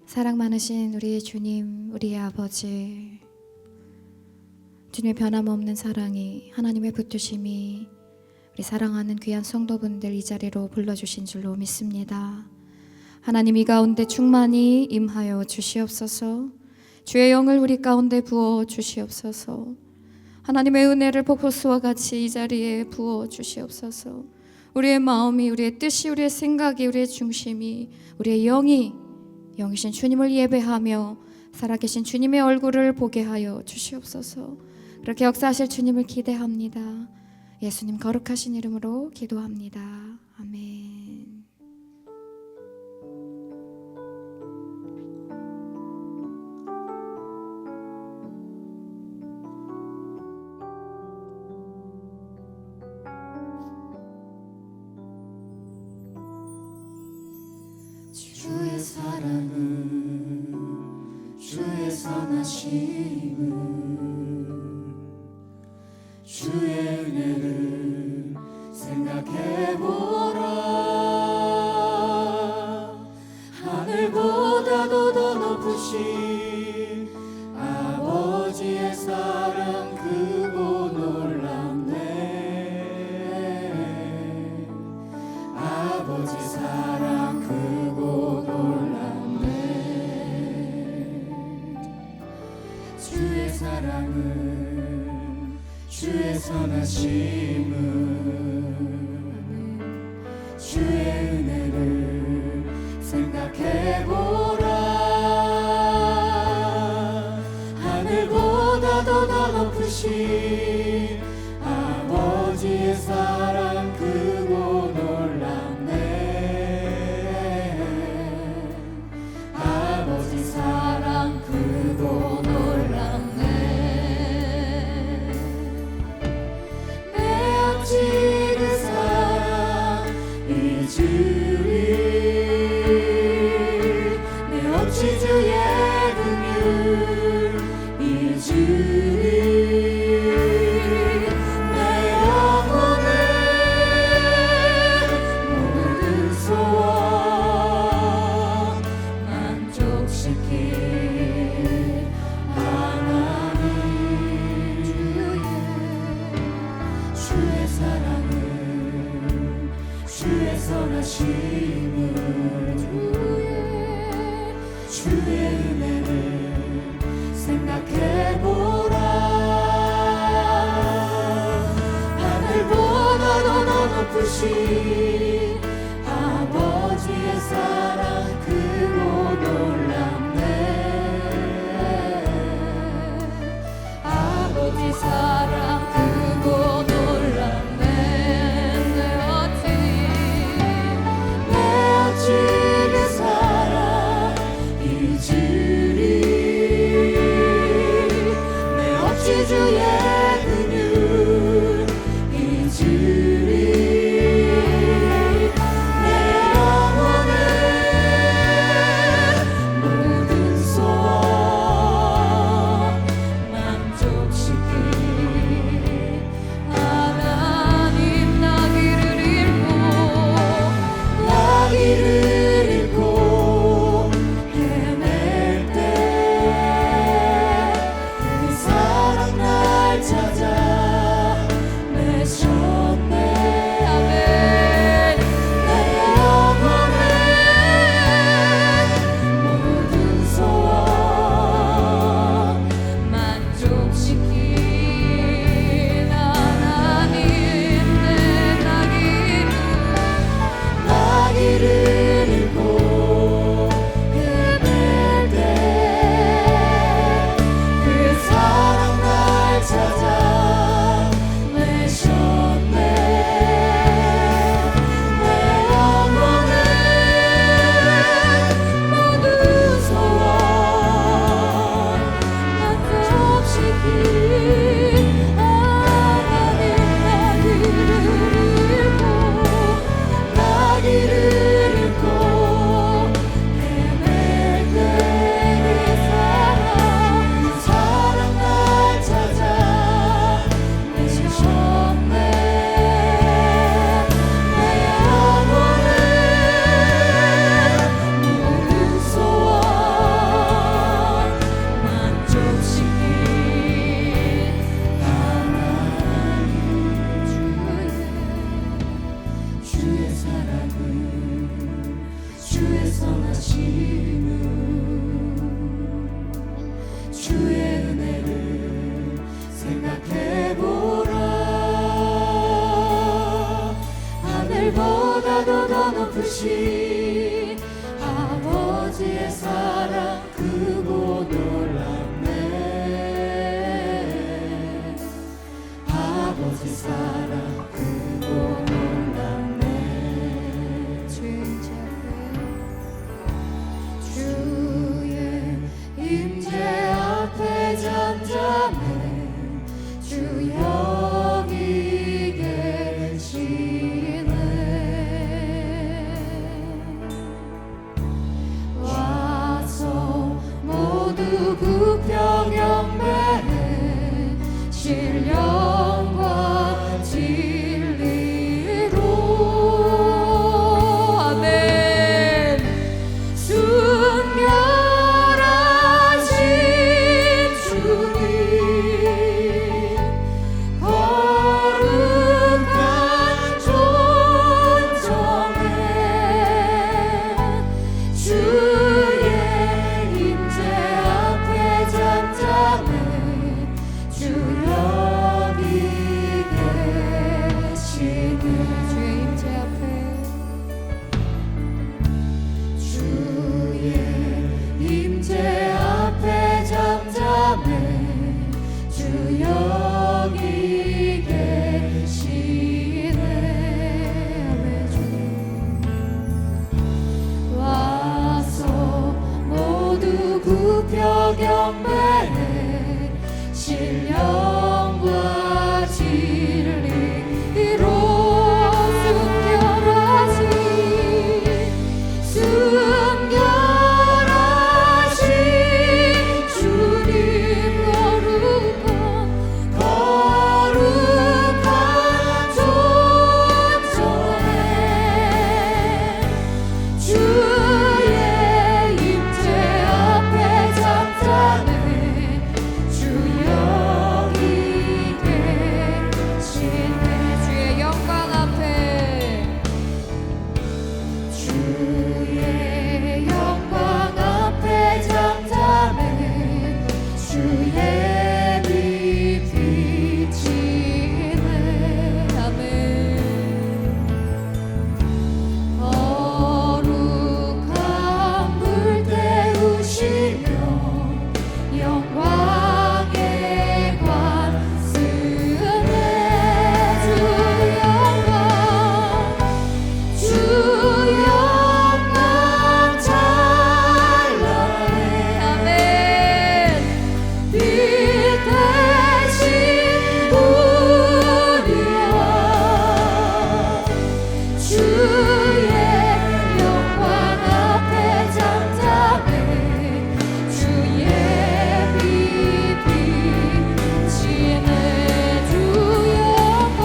사랑 많으신 우리의 주님, 우리의 아버지, 주님의 변함없는 사랑이, 하나님의 붙드심이 우리 사랑하는 귀한 성도분들 이 자리로 불러주신 줄로 믿습니다. 하나님, 이 가운데 충만히 임하여 주시옵소서. 주의 영을 우리 가운데 부어 주시옵소서. 하나님의 은혜를 폭포수와 같이 이 자리에 부어 주시옵소서. 우리의 마음이, 우리의 뜻이, 우리의 생각이, 우리의 중심이, 우리의 영이신 주님을 예배하며 살아계신 주님의 얼굴을 보게 하여 주시옵소서. 그렇게 역사하실 주님을 기대합니다. 예수님 거룩하신 이름으로 기도합니다. 아멘. 주의 사랑은, 주의 선하심은, 주의 은혜를 생각해보라. 하늘보다도 더 높으신 아버지의 사랑 크고 놀랍네. 아버지 사랑 크고 놀랍네. 주의 사랑은, 주의 선하심은, 주의 은혜를 생각해보라. 하늘보다도 더 높으신 아버지의 사랑 크고 놀랍네. 아버지 사랑 크고 놀랍네. 내 어찌 그 사랑 잊으리. 내 어찌 주의 긍휼 잊으리. 내 영혼을 모든 소원 만족시킬 하나님. 주의 사랑은, 주의 선하심은, 주의 은혜를 생각해보라. 하늘보다도 더 높으신 아버지의 사랑 크고 놀랍네. 아버지 사랑 크고 놀랍네. 내 어찌 그 사랑 잊으리. 내 어찌 주의 긍휼 잊으리. 주의 은혜를 생각해보라. 하늘보다도 더 높으신 아버지의 사랑 크고 놀랍네. 아버지 사랑 크고 놀랍네. 주의 임재 앞에 잠잠해. 주 여기 계시네. 와서 모두 굽혀 경배해. 신령과 진리로. 아멘. 순결하신 주님, 거룩한 존정에 주의 임재 앞에 잠잠해. 주 여기 계시네. 주의 임재 앞에, 주의 임재 앞에 잠잠해. 주 여기 계시네. 와서 모두 굽혀 경배해. 신령과 진리로. 순결하신 주님, 거룩한 존정에 주의 임재 앞에 잠잠해. 주 여기 계시네. 주의 영광 앞에, 주의 영광 앞에 잠잠해. 주의 빛 비치네. 아멘. 거룩한 불 태우시며 영광의 관 쓰네. 주 영광, 주 영광 찬란해. 아멘. 빛 대신 우리와 주의 영광 앞에 잠잠해. 주의 빛 비치네. 주 영광,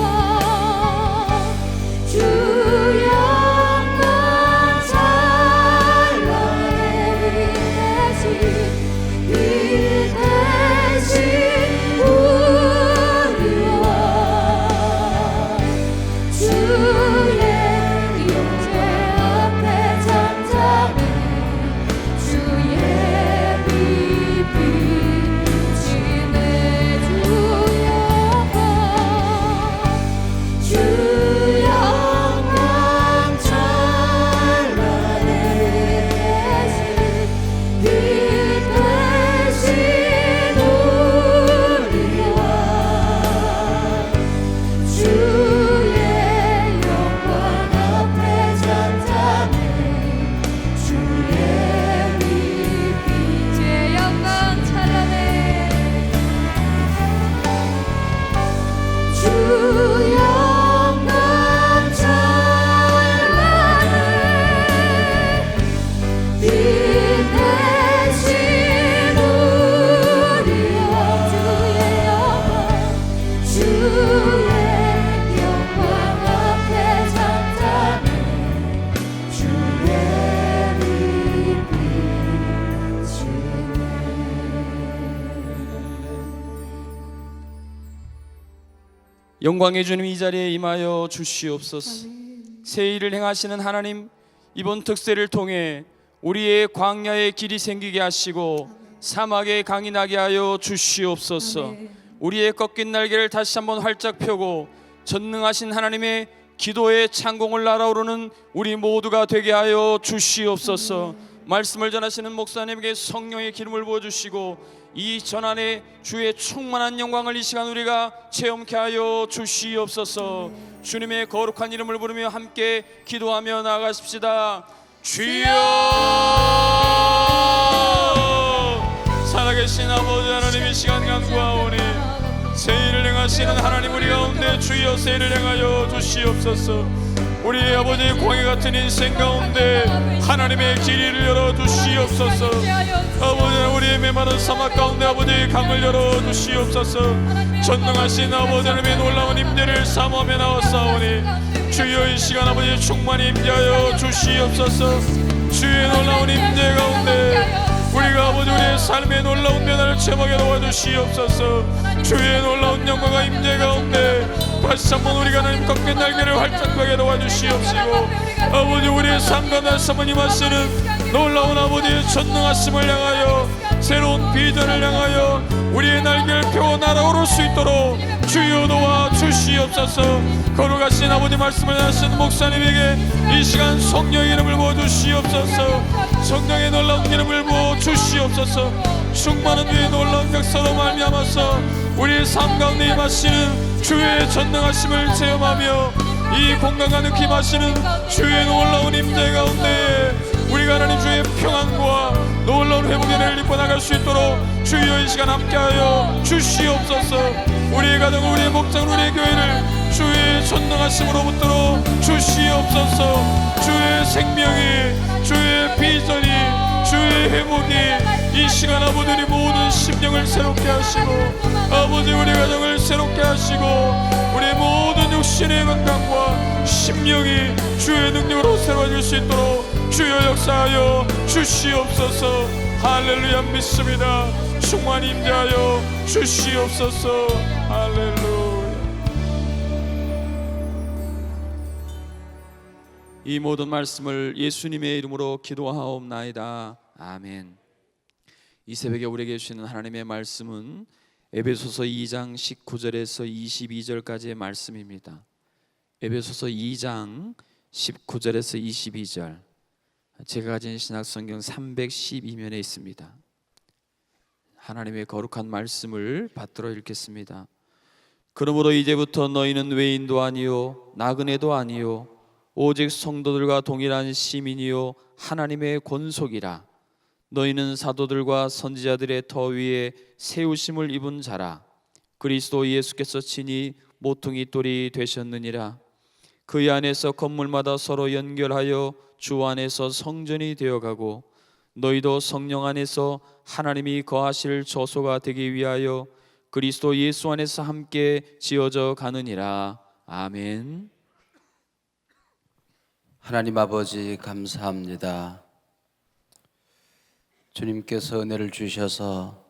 주 영광 찬란해. 빛 대신 우리와 주의 임재 앞에 잠잠해. 주의 빛 비치네. 주 영광, 주 영광 찬란해. 빛 대신 우리와 주의 영광 앞에 잠잠해. 주의 빛 주의 영광 찬란해. 주 영광 찬란해. 빛 대신 우리와 주의 영광 앞에 잠잠해. 주의 빛 비치네. 영광의 주님, 이 자리에 임하여 주시옵소서. 새 일을 행하시는 하나님, 이번 특세를 통해 우리의 광야에 길이 생기게 하시고 사막에 강이 나게 하여 주시옵소서. 우리의 꺾인 날개를 다시 한번 활짝 펴고 전능하신 하나님의 기도의 창공을 날아오르는 우리 모두가 되게 하여 주시옵소서. 말씀을 전하시는 목사님에게 성령의 기름을 부어주시고 이 전안에 주의 충만한 영광을 이 시간 우리가 체험케 하여 주시옵소서. 주님의 거룩한 이름을 부르며 함께 기도하며 나아가십시다. 주여, 살아계신 아버지 하나님, 이 시간 간구하오니 세일을 행하시는 하나님 우리 가운데 주여 세일을 행하여 주시옵소서. 우리 아버지 광야 같은 인생 가운데 하나님의 길이를 열어 주시옵소서. 아버지 우리의 메마른 사막 가운데 아버지 강을 열어 주시옵소서. 전능하신 아버지 하나님의 놀라운 임재를 사모하며 나왔사오니 주여 이 시간 아버지 충만히 임재하여 주시옵소서. 주의 놀라운 임재 가운데 우리가 아버지 우리의 삶의 놀라운 변화를 체험하게 도와주시옵소서. 주의 놀라운 영광과 임재 가운데 다시 한번 우리가 하나님 꺾인 날개를 활짝 펴게 도와주시옵시고 아버지 우리의 삶과 날sam을 임하시는 놀라운 아버지의 전능하심을 향하여 새로운 비전을 향하여 우리의 날개를 펴고 날아오를 수 있도록 주여 도와주시옵소서. 거룩하신 아버지 말씀을 하신 목사님에게 이 시간 성령의 이름을 부어주시옵소서. 성령의 놀라운 이름을 부어주시옵소서. 충만한 주의 놀라운 역사로 말미암아서 우리의 삶 가운데 임하시는 주의 전능하심을 체험하며 이 공간과 느낌하시는 주의 놀라운 임재 가운데 우리가 하나님 주의 평안과 놀라운 회복의 은혜를 입고 나갈 수 있도록 주여 이 시간 함께하여 주시옵소서. 우리의 가정, 우리의 목장, 우리의 교회를 주의 전능하심으로부터 주시옵소서. 주의 생명이, 주의 비전이, 주의 회복이 이 시간 아버지 우리 모든 심령을 새롭게 하시고 아버지 우리 가정을 새롭게 하시고 우리의 모든 육신의 건강과 심령이 주의 능력으로 새로워질 수 있도록 주여 역사하여 주시옵소서. 할렐루야 믿습니다. 충만히 임재하여 주시옵소서. 할렐루야. 이 모든 말씀을 예수님의 이름으로 기도하옵나이다. 아멘. 이 새벽에 우리에게 주시는 하나님의 말씀은 에베소서 2장 19절에서 22절까지의 말씀입니다. 에베소서 2장 19절에서 22절, 제가 가진 신약성경 312면에 있습니다. 하나님의 거룩한 말씀을 받들어 읽겠습니다. 그러므로 이제부터 너희는 외인도 아니요 나그네도 아니요 오직 성도들과 동일한 시민이요 하나님의 권속이라. 너희는 사도들과 선지자들의 터 위에 세우심을 입은 자라. 그리스도 예수께서 친히 모퉁이 돌이 되셨느니라. 그의 안에서 건물마다 서로 연결하여 주 안에서 성전이 되어가고 너희도 성령 안에서 하나님이 거하실 저소가 되기 위하여 그리스도 예수 안에서 함께 지어져 가느니라. 아멘. 하나님 아버지 감사합니다. 주님께서 은혜를 주셔서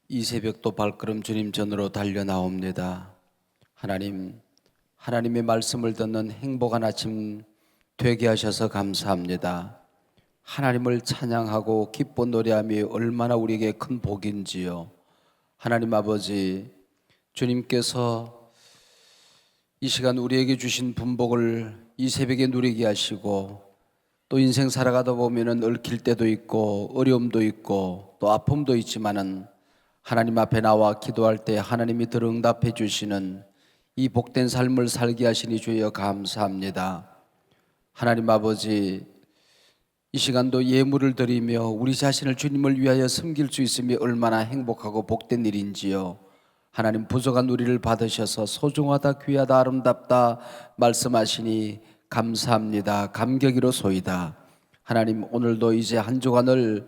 이 새벽도 발걸음 주님 전으로 달려나옵니다. 하나님의 말씀을 듣는 행복한 아침 되게 하셔서 감사합니다. 하나님을 찬양하고 기뻐 노래함이 얼마나 우리에게 큰 복인지요. 하나님 아버지, 주님께서 이 시간 우리에게 주신 분복을 이 새벽에 누리게 하시고 또 인생 살아가다 보면은 얽힐 때도 있고 어려움도 있고 또 아픔도 있지만은 하나님 앞에 나와 기도할 때 하나님이 늘 응답해 주시는 이 복된 삶을 살게 하시니 주여 감사합니다. 하나님 아버지, 이 시간도 예물을 드리며 우리 자신을 주님을 위하여 섬길 수 있음이 얼마나 행복하고 복된 일인지요. 하나님 부족한 우리를 받으셔서 소중하다, 귀하다, 아름답다 말씀하시니 감사합니다. 감격이로소이다. 하나님 오늘도 이제 한 주간을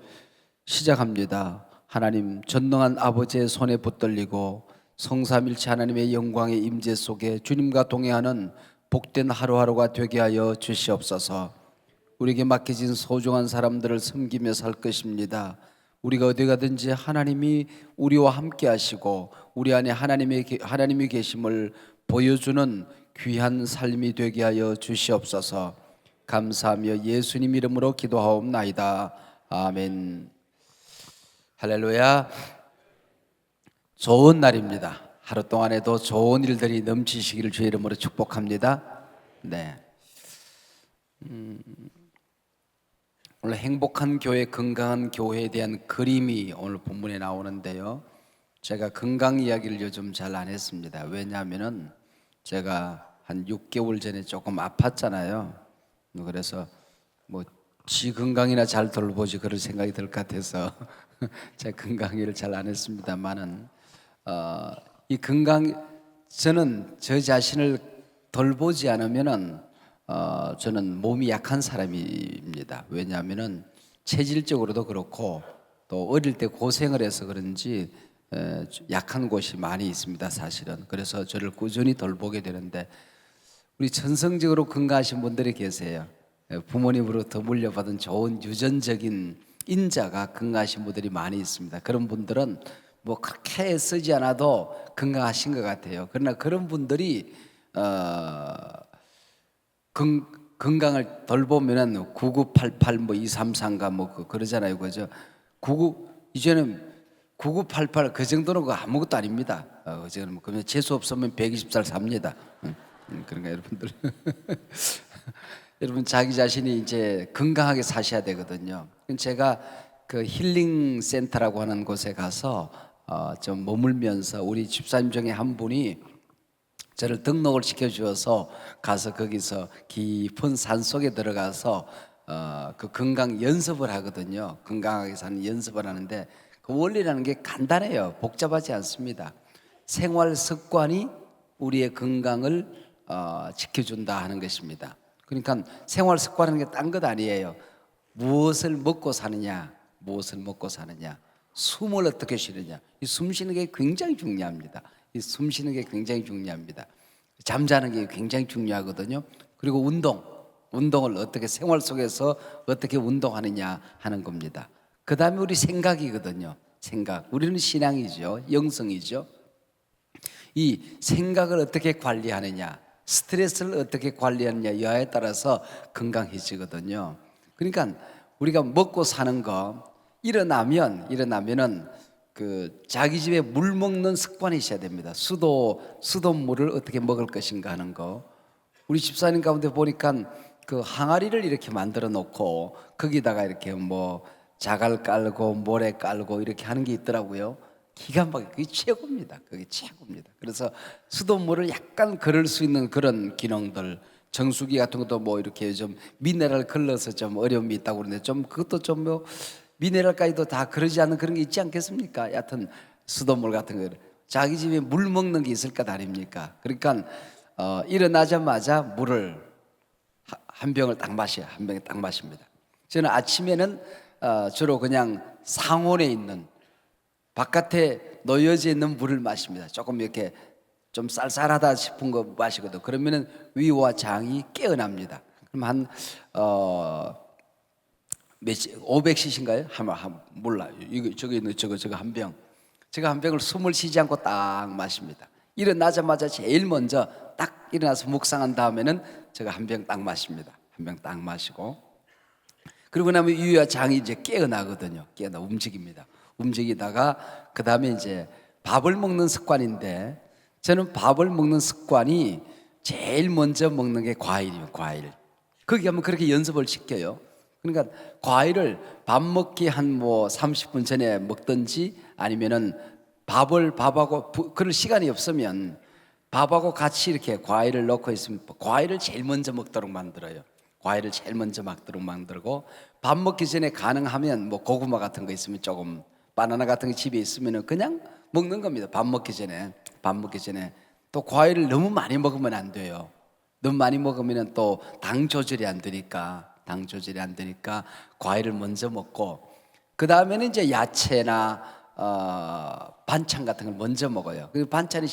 시작합니다. 하나님 전능한 아버지의 손에 붙들리고 성삼일체 하나님의 영광의 임재 속에 주님과 동행하는 복된 하루하루가 되게 하여 주시옵소서. 우리에게 맡겨진 소중한 사람들을 섬기며 살 것입니다. 우리가 어디 가든지 하나님이 우리와 함께 하시고 우리 안에 하나님이 계심을 보여주는 귀한 삶이 되게 하여 주시옵소서. 감사하며 예수님 이름으로 기도하옵나이다. 아멘. 할렐루야. 좋은 날입니다. 하루 동안에도 좋은 일들이 넘치시기를 주의 이름으로 축복합니다. 네. 오늘 행복한 교회, 건강한 교회에 대한 그림이 오늘 본문에 나오는데요. 제가 건강 이야기를 요즘 잘 안 했습니다. 왜냐하면은 제가 한 6개월 전에 조금 아팠잖아요. 그래서 뭐 지 건강이나 잘 돌보지 그럴 생각이 들 것 같아서 제 건강 이야기를 잘 안 했습니다만은 이 건강, 저는 저 자신을 돌보지 않으면은 저는 몸이 약한 사람입니다. 왜냐하면은 체질적으로도 그렇고 또 어릴 때 고생을 해서 그런지 약한 곳이 많이 있습니다, 사실은. 그래서 저를 꾸준히 돌보게 되는데, 우리 천성적으로 건강하신 분들이 계세요. 부모님으로부터 물려받은 좋은 유전적인 인자가 건강하신 분들이 많이 있습니다. 그런 분들은 뭐 그렇게 쓰지 않아도 건강하신 것 같아요. 그러나 그런 분들이 건강을 돌보면은 9988 뭐 233가 뭐 그러잖아요, 그죠? 이제는 9988 그 정도는 아무것도 아닙니다. 그저는 그냥 재수 없으면 120살 삽니다. 그런가 여러분들? 여러분 자기 자신이 이제 건강하게 사셔야 되거든요. 제가 그 힐링 센터라고 하는 곳에 가서 좀 머물면서 우리 집사님 중에 한 분이 저를 등록을 시켜주어서 가서 거기서 깊은 산 속에 들어가서 그 건강 연습을 하거든요. 건강하게 사는 연습을 하는데 그 원리라는 게 간단해요. 복잡하지 않습니다. 생활 습관이 우리의 건강을 지켜준다 하는 것입니다. 그러니까 생활 습관이라는 게 딴 것 아니에요. 무엇을 먹고 사느냐, 무엇을 먹고 사느냐, 숨을 어떻게 쉬느냐. 이 숨 쉬는 게 굉장히 중요합니다. 이 숨 쉬는 게 굉장히 중요합니다. 잠자는 게 굉장히 중요하거든요. 그리고 운동을 어떻게 생활 속에서 어떻게 운동하느냐 하는 겁니다. 그 다음에 우리 생각이거든요. 생각. 우리는 신앙이죠. 영성이죠. 이 생각을 어떻게 관리하느냐, 스트레스를 어떻게 관리하느냐 여하에 따라서 건강해지거든요. 그러니까 우리가 먹고 사는 거 일어나면은 그 자기 집에 물 먹는 습관이 있어야 됩니다. 수돗물을 어떻게 먹을 것인가 하는 거. 우리 집사님 가운데 보니까 그 항아리를 이렇게 만들어 놓고 거기다가 이렇게 뭐 자갈 깔고 모래 깔고 이렇게 하는 게 있더라고요. 기가 막히게 그게 최고입니다. 그게 최고입니다. 그래서 수돗물을 약간 걸을 수 있는 그런 기능들, 정수기 같은 것도 뭐 이렇게 좀 미네랄 걸러서 좀 어려움이 있다고 그러는데 좀 그것도 좀 뭐 미네랄까지도 다 그러지 않는 그런 게 있지 않겠습니까? 여하튼 수돗물 같은 거 자기 집에 물 먹는 게 있을 것 아닙니까? 그러니까 일어나자마자 물을 한 병을 딱 마셔요. 한 병에 딱 마십니다. 저는 아침에는 주로 그냥 상온에 있는 바깥에 놓여져 있는 물을 마십니다. 조금 이렇게 좀 쌀쌀하다 싶은 거 마시거든. 그러면은 위와 장이 깨어납니다. 그럼 한 500cc인가요? 몰라. 이거 저거 한 병. 제가 한 병을 숨을 쉬지 않고 딱 마십니다. 일어나자마자 제일 먼저 딱 일어나서 묵상한 다음에는 제가 한 병 딱 마십니다. 한 병 딱 마시고 그러고 나면 위와 장이 이제 깨어나거든요. 깨어나 움직입니다. 움직이다가 그 다음에 이제 밥을 먹는 습관인데 저는 밥을 먹는 습관이 제일 먼저 먹는 게 과일이에요. 과일. 거기 가면 그렇게 연습을 시켜요. 그러니까 과일을 밥 먹기 한 뭐 30분 전에 먹든지 아니면은 밥하고 그럴 시간이 없으면 밥하고 같이 이렇게 과일을 넣고 있으면 과일을 제일 먼저 먹도록 만들어요. 과일을 제일 먼저 먹도록 만들고 밥 먹기 전에 가능하면 뭐 고구마 같은 거 있으면 조금 바나나 같은 게 집에 있으면 그냥 먹는 겁니다. 밥 먹기 전에 또 과일을 너무 많이 먹으면 안 돼요. 너무 많이 먹으면 또 당 조절이 안 되니까 과일을 먼저 먹고 그 다음에는 이제 야채나 반찬 같은 걸 먼저 먹어요. 그 반찬이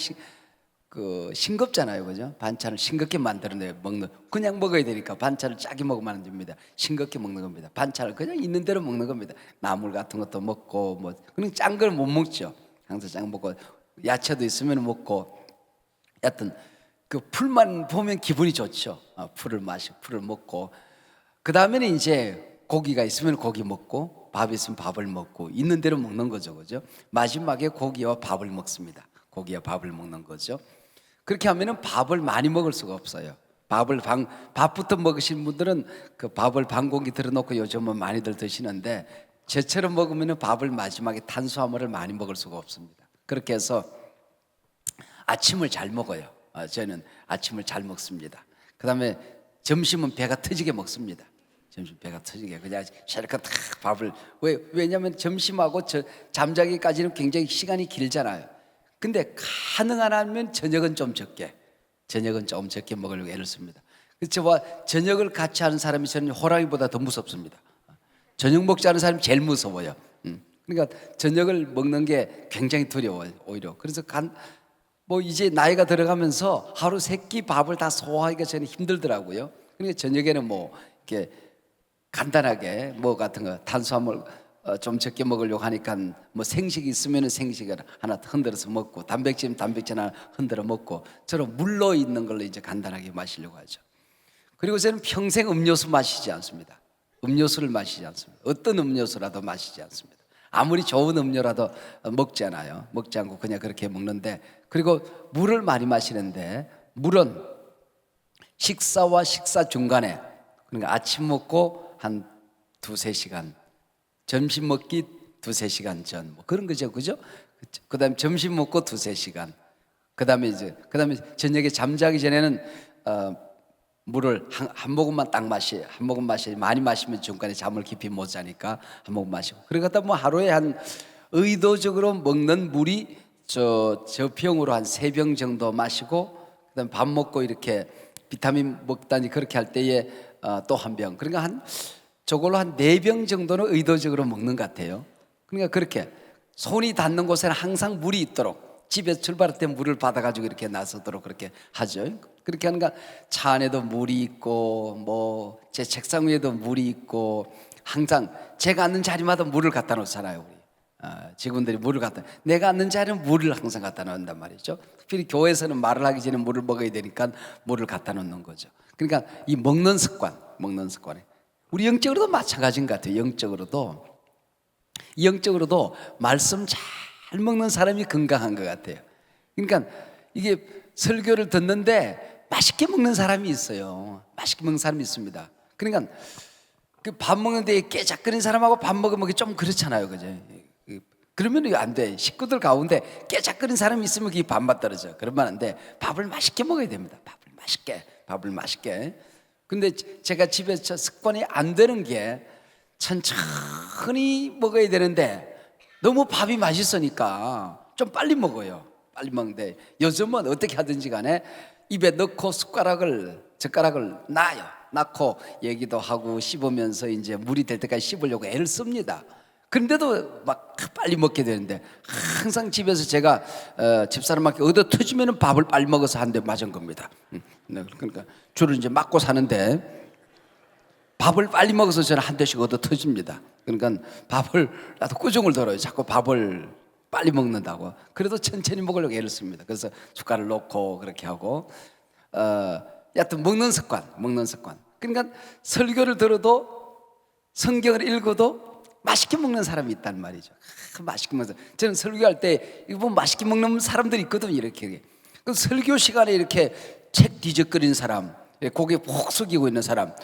싱겁잖아요, 그죠? 반찬을 싱겁게 만들어내 먹는 그냥 먹어야 되니까 반찬을 짜게 먹으면 안 됩니다. 싱겁게 먹는 겁니다. 반찬을 그냥 있는 대로 먹는 겁니다. 나물 같은 것도 먹고 뭐 그냥 짠 걸 못 먹죠. 항상 짠 거 먹고 야채도 있으면 먹고 여하튼 그 풀만 보면 기분이 좋죠. 풀을 먹고 그 다음에는 이제 고기가 있으면 고기 먹고 밥이 있으면 밥을 먹고 있는 대로 먹는 거죠, 그죠? 마지막에 고기와 밥을 먹습니다. 고기와 밥을 먹는 거죠. 그렇게 하면은 밥을 많이 먹을 수가 없어요. 밥부터 먹으신 분들은 그 밥을 반 공기 들어놓고 요즘은 많이들 드시는데, 저처럼 먹으면은 밥을 마지막에 탄수화물을 많이 먹을 수가 없습니다. 그렇게 해서 아침을 잘 먹어요. 저는 아침을 잘 먹습니다. 그 다음에 점심은 배가 터지게 먹습니다. 점심 배가 터지게 그냥 실컷 탁 밥을, 왜냐하면 점심하고 잠자기까지는 굉장히 시간이 길잖아요. 근데 가능한 하면 저녁은 좀 적게 먹으려고 애를 씁니다. 그래서 저와 저녁을 같이 하는 사람이 저는 호랑이보다 더 무섭습니다. 저녁 먹지 않은 사람이 제일 무서워요. 그러니까 저녁을 먹는 게 굉장히 두려워요, 오히려. 그래서 이제 나이가 들어가면서 하루 3끼 밥을 다 소화하기가 저는 힘들더라고요. 그러니까 저녁에는 이렇게 간단하게 같은 거 탄수화물 좀 적게 먹으려고 하니까 생식이 있으면 생식을 하나 흔들어서 먹고, 단백질 하나 흔들어 먹고, 저런 물로 있는 걸로 이제 간단하게 마시려고 하죠. 그리고 저는 평생 음료수 마시지 않습니다. 음료수를 마시지 않습니다. 어떤 음료수라도 마시지 않습니다. 아무리 좋은 음료라도 먹지 않아요. 먹지 않고 그냥 그렇게 먹는데, 그리고 물을 많이 마시는데, 물은 식사와 식사 중간에, 그러니까 아침 먹고 한 2-3시간, 점심 먹기 2-3시간 전, 그런 거죠, 그죠? 그 다음에 점심 먹고 2-3시간, 그 다음에 저녁에 잠자기 전에는 물을 한 모금만 딱 한 모금 마셔. 많이 마시면 중간에 잠을 깊이 못 자니까 한 모금 마시고. 그러다 하루에 한 의도적으로 먹는 물이 저병으로 한 3병 정도 마시고, 그다음 밥 먹고 이렇게 비타민 먹다니 그렇게 할 때에 또 한 병. 그러니까 저걸로 한 4병 정도는 의도적으로 먹는 것 같아요. 그러니까 그렇게 손이 닿는 곳에는 항상 물이 있도록, 집에서 출발할 때 물을 받아가지고 이렇게 나서도록 그렇게 하죠. 그렇게 하니까 차 안에도 물이 있고, 제 책상 위에도 물이 있고, 항상 제가 앉는 자리마다 물을 갖다 놓잖아요. 우리 직원들이 물을 내가 앉는 자리는 물을 항상 갖다 놓는단 말이죠. 특별히 교회에서는 말을 하기 전에 물을 먹어야 되니까 물을 갖다 놓는 거죠. 그러니까 이 먹는 습관에 우리 영적으로도 마찬가지인 것 같아요. 영적으로도 말씀 잘 먹는 사람이 건강한 것 같아요. 그러니까 이게 설교를 듣는데 맛있게 먹는 사람이 있어요. 맛있게 먹는 사람이 있습니다. 그러니까 그 밥 먹는데 깨작거리는 사람하고 밥 먹으면 좀 그렇잖아요, 그죠? 그러면 안 돼. 식구들 가운데 깨작거리는 사람이 있으면 그게 반반 떨어져. 그러면 안 돼. 밥을 맛있게 먹어야 됩니다. 밥을 맛있게. 근데 제가 집에서 습관이 안 되는 게, 천천히 먹어야 되는데 너무 밥이 맛있으니까 좀 빨리 먹어요. 빨리 먹는데, 요즘은 어떻게 하든지 간에 입에 넣고 젓가락을 놔고 얘기도 하고 씹으면서 이제 물이 될 때까지 씹으려고 애를 씁니다. 그런데도 막 빨리 먹게 되는데, 항상 집에서 제가 집사람한테 얻어 터지면 밥을 빨리 먹어서 한 대 맞은 겁니다. 그러니까 주로 이제 맞고 사는데 밥을 빨리 먹어서 저는 한 대씩 얻어 터집니다. 그러니까 밥을 나도 꾸중을 들어요. 자꾸 밥을 빨리 먹는다고. 그래도 천천히 먹으려고 애를 씁니다. 그래서 숟갈을 놓고 그렇게 하고, 여하튼 먹는 습관. 그러니까 설교를 들어도, 성경을 읽어도 맛있게 먹는 사람이 있단 말이죠. 맛있게 먹는 사람. 저는 설교할 때 이거 보면 맛있게 먹는 사람들이 있거든요. 이렇게. 그 설교 시간에 이렇게 책 뒤적거리는 사람, 고개 푹 숙이고 있는 사람,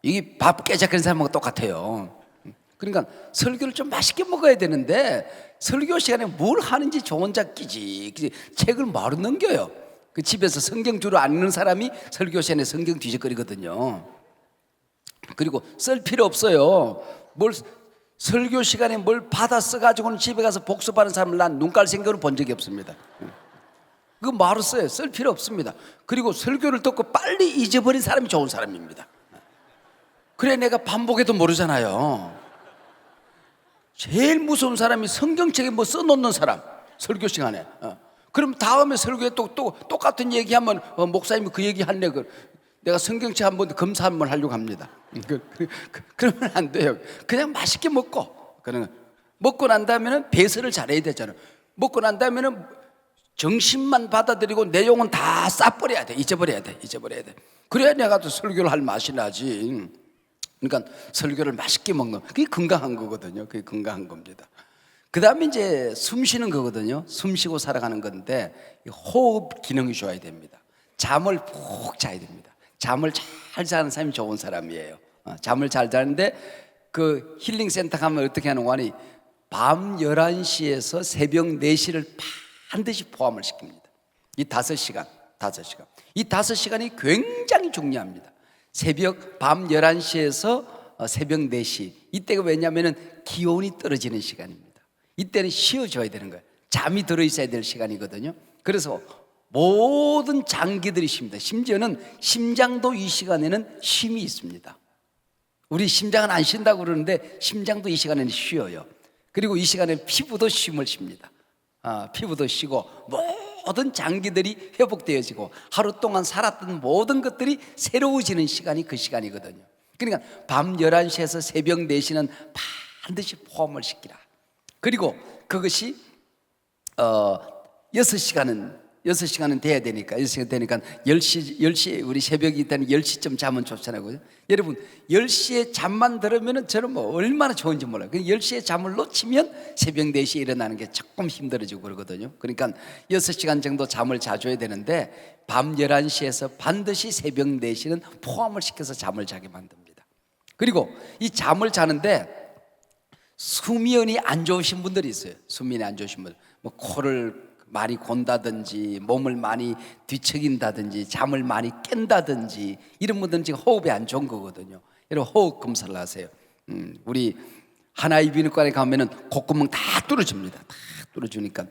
이게 밥 깨작거리는 사람하고 똑같아요. 그러니까 설교를 좀 맛있게 먹어야 되는데, 설교 시간에 뭘 하는지 저 혼자 끼지 책을 바로 넘겨요. 그 집에서 성경 주로 안 읽는 사람이 설교 시간에 성경 뒤적거리거든요. 그리고 쓸 필요 없어요. 설교 시간에 뭘 받아 써가지고는 집에 가서 복습하는 사람을 난 눈깔 생각으로 본 적이 없습니다. 그거 바로 써요. 쓸 필요 없습니다. 그리고 설교를 듣고 빨리 잊어버린 사람이 좋은 사람입니다. 그래 내가 반복해도 모르잖아요. 제일 무서운 사람이 성경책에 써놓는 사람, 설교 시간에. 그럼 다음에 설교에 또 똑같은 얘기하면 목사님이 그 얘기 할래. 내가 성경책 한번 검사 한번 하려고 합니다. 그러면 안 돼요. 그냥 맛있게 먹고 난 다음에는 배설을 잘해야 되잖아요. 먹고 난 다음에는 정신만 받아들이고 내용은 다 잊어버려야 돼. 그래야 내가 또 설교를 할 맛이 나지. 그러니까 설교를 맛있게 먹는, 그게 건강한 거거든요. 그게 건강한 겁니다. 그 다음에 이제 숨 쉬는 거거든요. 숨 쉬고 살아가는 건데 호흡 기능이 좋아야 됩니다. 잠을 푹 자야 됩니다. 잠을 잘 자는 사람이 좋은 사람이에요. 잠을 잘 자는데 그 힐링센터 가면 어떻게 하는 거니? 밤 11시에서 새벽 4시를 반드시 포함을 시킵니다. 이 5시간. 이 5시간이 굉장히 중요합니다. 밤 11시에서 새벽 4시. 이때가 왜냐하면 기온이 떨어지는 시간입니다. 이때는 쉬어줘야 되는 거예요. 잠이 들어있어야 될 시간이거든요. 그래서 모든 장기들이 쉽니다. 심지어는 심장도 이 시간에는 쉼이 있습니다. 우리 심장은 안 쉰다고 그러는데 심장도 이 시간에는 쉬어요. 그리고 이 시간에 피부도 쉼을 쉽니다. 피부도 쉬고 모든 장기들이 회복되어지고 하루 동안 살았던 모든 것들이 새로워지는 시간이 그 시간이거든요. 그러니까 밤 11시에서 새벽 4시는 반드시 포함을 시키라. 그리고 그것이 6시간은 돼야 되니까 6시간 되니까 10시 우리 새벽이 되는 10시쯤 자면 좋잖아요. 여러분 10시에 잠만 들으면 저는 뭐 얼마나 좋은지 몰라요. 10시에 잠을 놓치면 새벽 4시에 일어나는 게 조금 힘들어지고 그러거든요. 그러니까 6시간 정도 잠을 자줘야 되는데 밤 11시에서 반드시 새벽 4시는 포함을 시켜서 잠을 자게 만듭니다. 그리고 이 잠을 자는데 수면이 안 좋으신 분들이 있어요. 수면이 안 좋으신 분들, 뭐 코를 많이 곤다든지 몸을 많이 뒤척인다든지 잠을 많이 깬다든지 이런 분들은 지금 호흡이 안 좋은 거거든요. 여러분 호흡 검사를 하세요. 우리 하나이비인후과에 가면은 콧구멍 다 뚫어줍니다. 다 뚫어주니까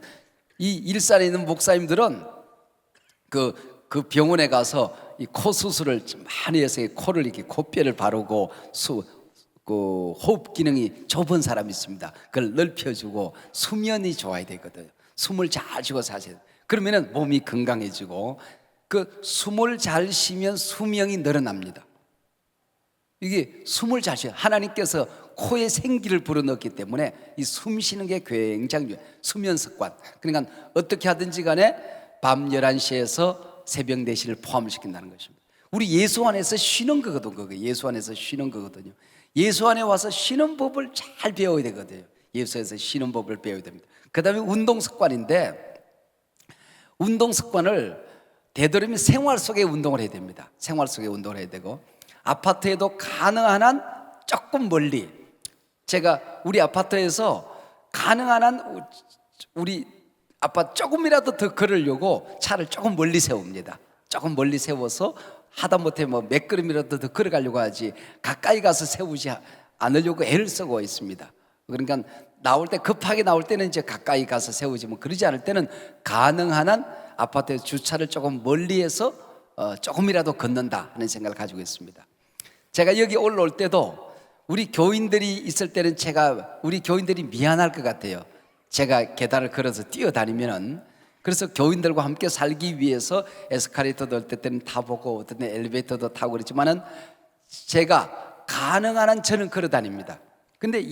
이 일산에 있는 목사님들은 그 병원에 가서 이 코 수술을 많이 해서 코를 이렇게 코뼈를 바르고 그 호흡 기능이 좁은 사람이 있습니다. 그걸 넓혀주고 수면이 좋아야 되거든요. 숨을 잘 쉬고 사세요. 그러면은 몸이 건강해지고 그 숨을 잘 쉬면 수명이 늘어납니다. 이게 숨을 잘 쉬어요. 하나님께서 코에 생기를 불어넣기 때문에 이 숨 쉬는 게 굉장히 중요해요. 수면 습관. 그러니까 어떻게 하든지 간에 밤 11시에서 새벽 4시를 포함을 시킨다는 것입니다. 우리 예수 안에서 쉬는 거거든요. 예수 안에서 쉬는 거거든요. 예수 안에 와서 쉬는 법을 잘 배워야 되거든요. 예수에서 쉬는 법을 배워야 됩니다. 그 다음에 운동 습관인데 운동 습관을 되도록이면 생활 속에 운동을 해야 됩니다. 생활 속에 운동을 해야 되고 아파트에도 가능한 한 조금 멀리, 제가 우리 아파트에서 가능한 한 우리 아파트 조금이라도 더 걸으려고 차를 조금 멀리 세웁니다. 조금 멀리 세워서 하다못해 뭐 몇 걸음이라도 더 걸어가려고 하지 가까이 가서 세우지 않으려고 애를 쓰고 있습니다. 그러니까 나올 때 급하게 나올 때는 이제 가까이 가서 세우지 뭐 그러지 않을 때는 가능한 한 아파트에 주차를 조금 멀리해서 조금이라도 걷는다 하는 생각을 가지고 있습니다. 제가 여기 올라올 때도 우리 교인들이 있을 때는 우리 교인들이 미안할 것 같아요. 제가 계단을 걸어서 뛰어다니면은. 그래서 교인들과 함께 살기 위해서 에스컬레이터도 올 때는 타보고 어떤 때 엘리베이터도 타고 그랬지만은 제가 가능한 한 저는 걸어 다닙니다. 근데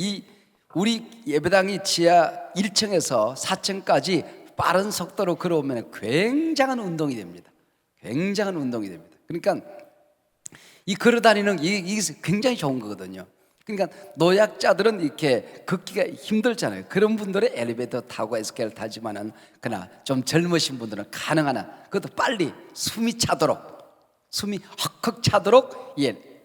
우리 예배당이 지하 1층에서 4층까지 빠른 속도로 걸어오면 굉장한 운동이 됩니다. 굉장한 운동이 됩니다. 그러니까 이 걸어 다니는 이게 굉장히 좋은 거거든요. 그러니까 노약자들은 이렇게 걷기가 힘들잖아요. 그런 분들은 엘리베이터 타고 에스컬레이터 타지만은 그러나 좀 젊으신 분들은 가능한 한 그것도 빨리 숨이 헉헉 차도록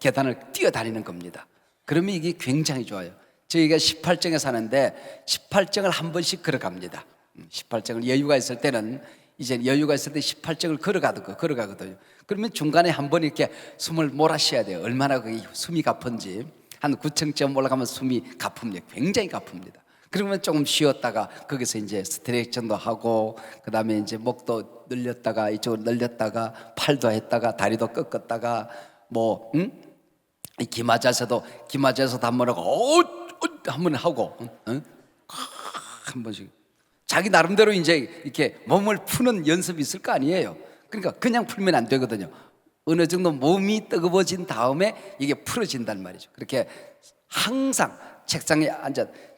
계단을 뛰어다니는 겁니다. 그러면 이게 굉장히 좋아요. 저희가 18층에 사는데 18층을 한 번씩 걸어갑니다. 18층을 여유가 있을 때는 이제 여유가 있을 때 18층을 걸어가거든요. 그러면 중간에 한 번 이렇게 숨을 몰아쉬어야 돼요. 얼마나 그게 숨이 가쁜지. 한 9층쯤 올라가면 숨이 가픕니다. 굉장히 가픕니다. 그러면 조금 쉬었다가 거기서 이제 스트레칭도 하고 그 다음에 이제 목도 늘렸다가 이쪽으로 늘렸다가 팔도 했다가 다리도 꺾었다가 기마자세도 한번 하고 한번 하고 한 번씩 자기 나름대로 이제 이렇게 몸을 푸는 연습이 있을 거 아니에요. 그러니까 그냥 풀면 안 되거든요. 어느 정도 몸이 뜨거워진 다음에 이게 풀어진단 말이죠. 그렇게 항상 책상에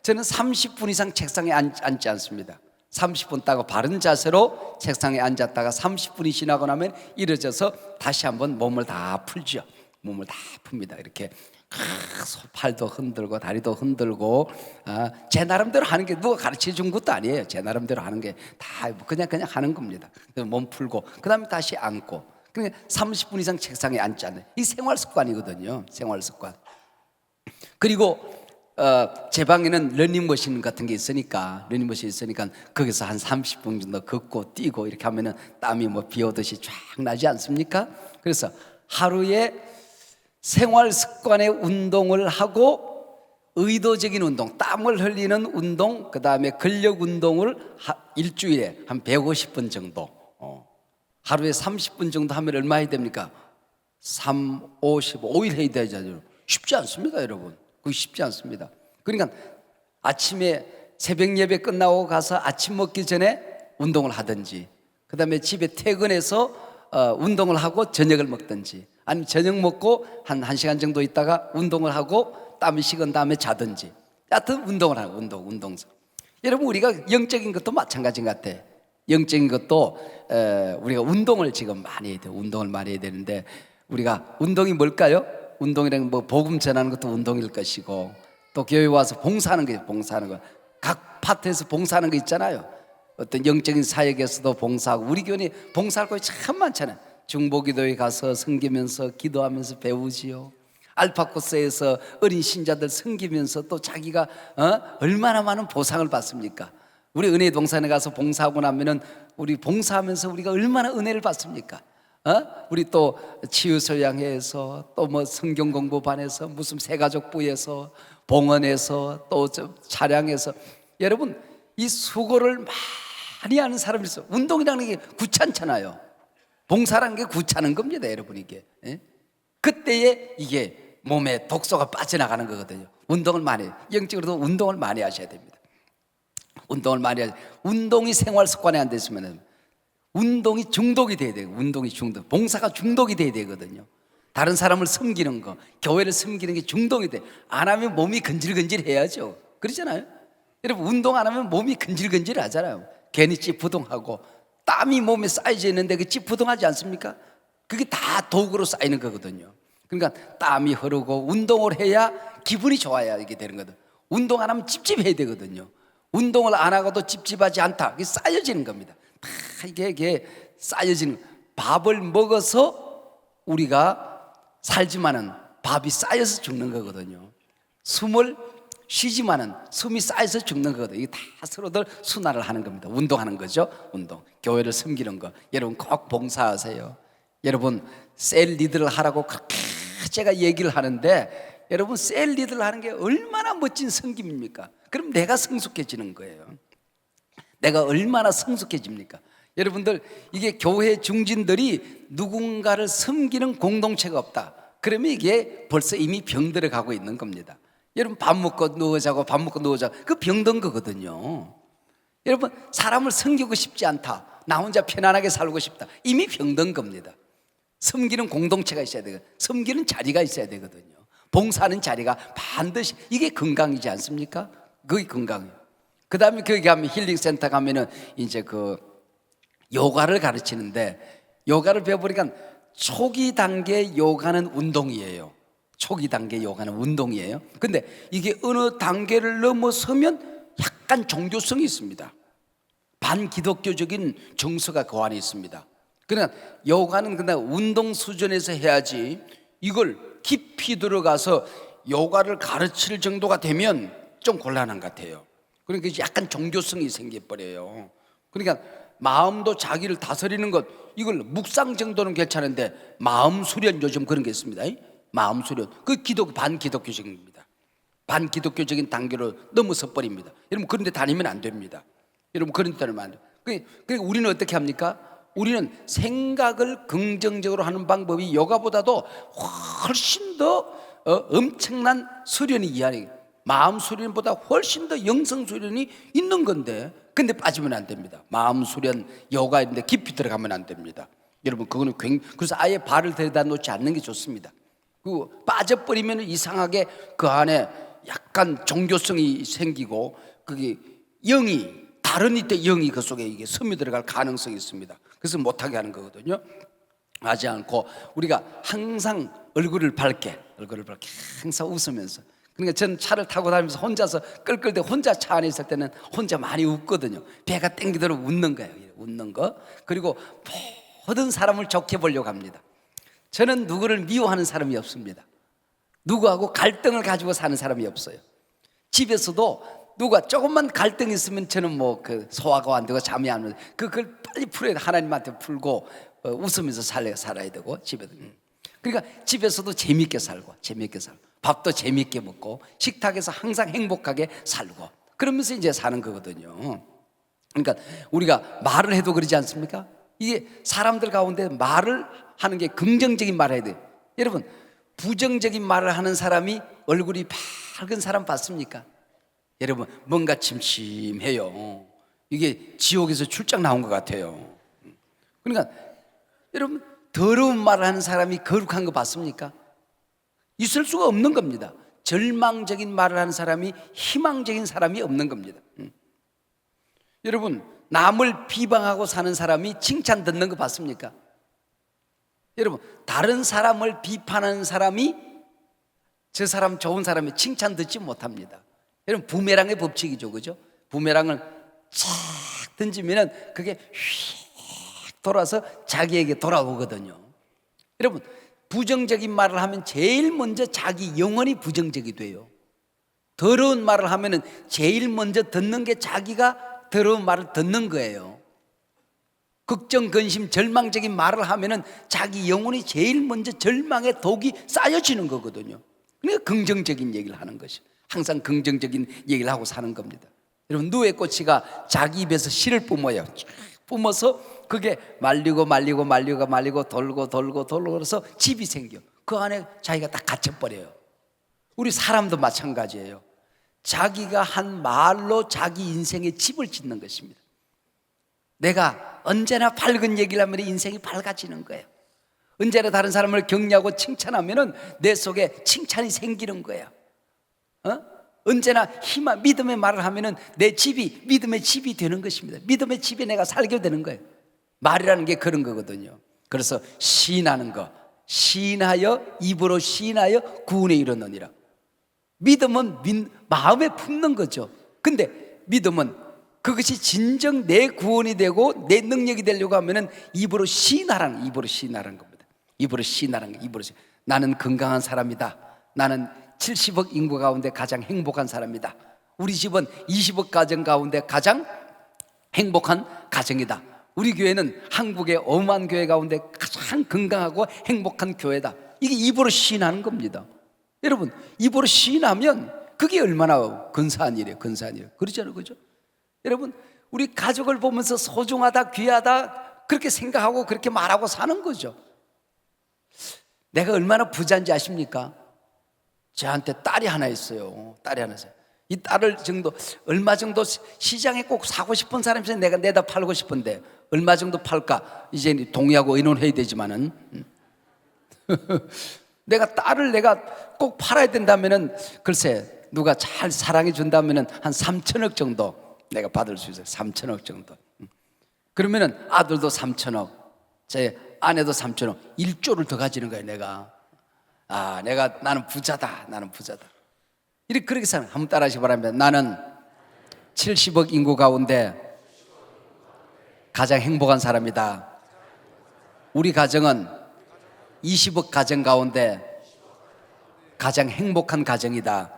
저는 30분 이상 책상에 앉지 않습니다. 30분 따고 바른 자세로 책상에 앉았다가 30분이 지나고 나면 일어져서 다시 한번 몸을 다 풀죠. 몸을 다 풉니다. 이렇게 팔도 흔들고 다리도 흔들고 제 나름대로 하는 게 누가 가르쳐 준 것도 아니에요. 제 나름대로 하는 게 다 그냥 하는 겁니다. 몸 풀고 그 다음에 다시 앉고 그러니까 30분 이상 책상에 앉지 않아요. 이 생활 습관이거든요. 생활 습관. 그리고 제 방에는 러닝머신 같은 게 있으니까 거기서 한 30분 정도 걷고 뛰고 이렇게 하면은 땀이 뭐 비 오듯이 쫙 나지 않습니까? 그래서 하루에 생활 습관의 운동을 하고 의도적인 운동, 땀을 흘리는 운동, 그 다음에 근력 운동을 일주일에 한 150분 정도, 하루에 30분 정도 하면 얼마 해야 됩니까? 3, 50, 5일 해야 되잖아요. 쉽지 않습니다, 여러분. 그게 쉽지 않습니다. 그러니까 아침에 새벽 예배 끝나고 가서 아침 먹기 전에 운동을 하든지, 그 다음에 집에 퇴근해서 운동을 하고 저녁을 먹든지, 아니면 저녁 먹고 한 1시간 정도 있다가 운동을 하고 땀이 식은 다음에 자든지, 하여튼 운동을 하고 운동성. 여러분, 우리가 영적인 것도 마찬가지인 것 같아. 영적인 것도 우리가 운동을 지금 많이 해야 돼요. 운동을 많이 해야 되는데, 우리가 운동이 뭘까요? 운동이란 뭐 복음 전하는 것도 운동일 것이고, 또 교회 와서 봉사하는 게 봉사하는 거, 각 파트에서 봉사하는 거 있잖아요. 어떤 영적인 사역에서도 봉사하고, 우리 교회 봉사할 거 참 많잖아요. 중보기도에 가서 섬기면서 기도하면서 배우지요. 알파코스에서 어린 신자들 섬기면서 또 자기가 얼마나 많은 보상을 받습니까? 우리 은혜 동산에 가서 봉사하고 나면은 우리 봉사하면서 우리가 얼마나 은혜를 받습니까? 우리 또 치유소양회에서 또 뭐 성경 공부반에서 무슨 새가족부에서 봉헌에서 또 차량에서, 여러분 이 수고를 많이 하는 사람이 있어. 운동이라는 게 귀찮잖아요. 봉사라는 게 귀찮은 겁니다, 여러분. 이게 그때에 이게 몸에 독소가 빠져나가는 거거든요. 운동을 많이, 영적으로도 운동을 많이 하셔야 됩니다. 운동을 많이 하셔야, 운동이 생활 습관에 안 됐으면 운동이 중독이 돼야 돼요. 운동이 중독, 봉사가 중독이 돼야 되거든요. 다른 사람을 섬기는 거, 교회를 섬기는 게 중독이 돼. 안 하면 몸이 근질근질해야죠. 그렇잖아요. 여러분, 운동 안 하면 몸이 근질근질 하잖아요. 괜히 찌푸둥하고 땀이 몸에 쌓여져 있는데 그 찌푸둥하지 않습니까? 그게 다 독으로 쌓이는 거거든요. 그러니까 땀이 흐르고 운동을 해야 기분이 좋아야 이게 되는 거거든요. 운동 안 하면 찝찝해야 되거든요. 운동을 안 하고도 찝찝하지 않다. 그게 쌓여지는 겁니다. 다 이게 쌓여지는, 밥을 먹어서 우리가 살지만은 밥이 쌓여서 죽는 거거든요. 숨을 쉬지만은 숨이 쌓여서 죽는 거거든요. 이게 다 서로들 순환을 하는 겁니다. 운동하는 거죠. 운동, 교회를 섬기는 거. 여러분 꼭 봉사하세요. 여러분 셀 리드를 하라고 그렇게 제가 얘기를 하는데, 여러분 셀 리드를 하는 게 얼마나 멋진 섬김입니까? 그럼 내가 성숙해지는 거예요. 내가 얼마나 성숙해집니까? 여러분들, 이게 교회 중진들이 누군가를 섬기는 공동체가 없다. 그러면 이게 벌써 이미 병들어 가고 있는 겁니다. 여러분 밥 먹고 누워자고 밥 먹고 누워자고, 그 병든 거거든요. 여러분 사람을 섬기고 싶지 않다, 나 혼자 편안하게 살고 싶다, 이미 병든 겁니다. 섬기는 공동체가 있어야 되거든요. 섬기는 자리가 있어야 되거든요. 봉사하는 자리가 반드시, 이게 건강이지 않습니까? 그게 건강이에요. 그 다음에 거기 가면, 힐링센터 가면은 이제 그 요가를 가르치는데, 요가를 배워보니까 초기 단계 요가는 운동이에요. 초기 단계 요가는 운동이에요. 근데 이게 어느 단계를 넘어서면 약간 종교성이 있습니다. 반기독교적인 정서가 그 안에 있습니다. 그러나 요가는 그냥 운동 수준에서 해야지, 이걸 깊이 들어가서 요가를 가르칠 정도가 되면 좀 곤란한 것 같아요. 그러니까 약간 종교성이 생겨버려요. 그러니까 마음도 자기를 다스리는 것, 이걸 묵상 정도는 괜찮은데 마음 수련, 요즘 그런 게 있습니다. 마음 수련, 그 반기독교적인 겁니다. 반기독교적인 단계로 넘어서 버립니다. 여러분 그런 데 다니면 안 됩니다. 여러분 그런 데 다니면 안 돼요. 그러니까 우리는 어떻게 합니까? 우리는 생각을 긍정적으로 하는 방법이 요가보다도 훨씬 더 엄청난 수련이 이 안에, 마음 수련보다 훨씬 더 영성 수련이 있는 건데, 근데 빠지면 안 됩니다. 마음 수련, 요가인데 깊이 들어가면 안 됩니다. 여러분 그거는 그래서 아예 발을 들여다 놓지 않는 게 좋습니다. 그 빠져버리면 이상하게 그 안에 약간 종교성이 생기고, 그게 영이, 다른 이때 영이 그 속에 이게 스며 들어갈 가능성이 있습니다. 그래서 못하게 하는 거거든요. 하지 않고 우리가 항상 얼굴을 밝게 항상 웃으면서. 그러니까 저는 차를 타고 다니면서 혼자서 끌끌대 혼자 차 안에 있을 때는 혼자 많이 웃거든요. 배가 땡기도록 웃는 거예요. 웃는 거. 그리고 모든 사람을 좋게 보려고 합니다. 저는 누구를 미워하는 사람이 없습니다. 누구하고 갈등을 가지고 사는 사람이 없어요. 집에서도 누가 조금만 갈등이 있으면 저는 뭐 그 소화가 안 되고 잠이 안 오는데 그걸 빨리 풀어야 돼. 하나님한테 풀고 웃으면서 살아야 되고 집에도. 그러니까 집에서도 재밌게 살고 밥도 재밌게 먹고 식탁에서 항상 행복하게 살고 그러면서 이제 사는 거거든요. 그러니까 우리가 말을 해도 그러지 않습니까? 이게 사람들 가운데 말을 하는 게 긍정적인 말을 해야 돼요. 여러분 부정적인 말을 하는 사람이 얼굴이 밝은 사람 봤습니까? 여러분 뭔가 침침해요. 이게 지옥에서 출장 나온 것 같아요. 그러니까 여러분 더러운 말을 하는 사람이 거룩한 거 봤습니까? 있을 수가 없는 겁니다. 절망적인 말을 하는 사람이 희망적인 사람이 없는 겁니다. 여러분 남을 비방하고 사는 사람이 칭찬 듣는 거 봤습니까? 여러분 다른 사람을 비판하는 사람이 저 사람 좋은 사람이 칭찬 듣지 못합니다. 여러분 부메랑의 법칙이죠, 그죠? 부메랑을 쫙 던지면은 그게 휙 돌아서 자기에게 돌아오거든요. 여러분 부정적인 말을 하면 제일 먼저 자기 영혼이 부정적이 돼요. 더러운 말을 하면은 제일 먼저 듣는 게 자기가 더러운 말을 듣는 거예요. 걱정, 근심, 절망적인 말을 하면은 자기 영혼이 제일 먼저 절망의 독이 쌓여지는 거거든요. 그러니까 긍정적인 얘기를 하는 것이 항상 긍정적인 얘기를 하고 사는 겁니다. 여러분 누에 꼬치가 자기 입에서 씨를 뿜어요. 뿜어서 그게 말리고 돌고 그래서 집이 생겨. 그 안에 자기가 딱 갇혀버려요. 우리 사람도 마찬가지예요. 자기가 한 말로 자기 인생의 집을 짓는 것입니다. 내가 언제나 밝은 얘기를 하면 인생이 밝아지는 거예요. 언제나 다른 사람을 격려하고 칭찬하면 내 속에 칭찬이 생기는 거예요. 언제나 희망, 믿음의 말을 하면 내 집이 믿음의 집이 되는 것입니다. 믿음의 집에 내가 살게 되는 거예요. 말이라는 게 그런 거거든요. 그래서 시인하는 거, 시인하여 입으로 시인하여 구원에 이르느니라. 믿음은 마음에 품는 거죠. 근데 믿음은 그것이 진정 내 구원이 되고 내 능력이 되려고 하면은 입으로 시인하라는 겁니다. 입으로 시인하라는 거. 나는 건강한 사람이다. 나는 70억 인구 가운데 가장 행복한 사람이다. 우리 집은 20억 가정 가운데 가장 행복한 가정이다. 우리 교회는 한국의 어마한 교회 가운데 가장 건강하고 행복한 교회다. 이게 입으로 시인하는 겁니다. 여러분 입으로 시인하면 그게 얼마나 근사한 일이에요. 그렇잖아요, 그죠? 여러분 우리 가족을 보면서 소중하다, 귀하다 그렇게 생각하고 그렇게 말하고 사는 거죠. 내가 얼마나 부자인지 아십니까? 저한테 딸이 하나 있어요. 이 딸을 얼마 정도 시장에 꼭 사고 싶은 사람이 있어요. 내가 내다 팔고 싶은데 얼마 정도 팔까? 이제 동의하고 의논해야 되지만은 내가 꼭 팔아야 된다면은 글쎄 누가 잘 사랑해 준다면은 한 3천억 정도 내가 받을 수 있어요. 3천억 정도. 그러면은 아들도 3천억, 제 아내도 3천억, 1조를 더 가지는 거예요. 나는 부자다. 이렇게 그렇게 사는. 한번 따라하시기 바랍니다. 나는 70억 인구 가운데 가장 행복한 사람이다. 우리 가정은 20억 가정 가운데 가장 행복한 가정이다.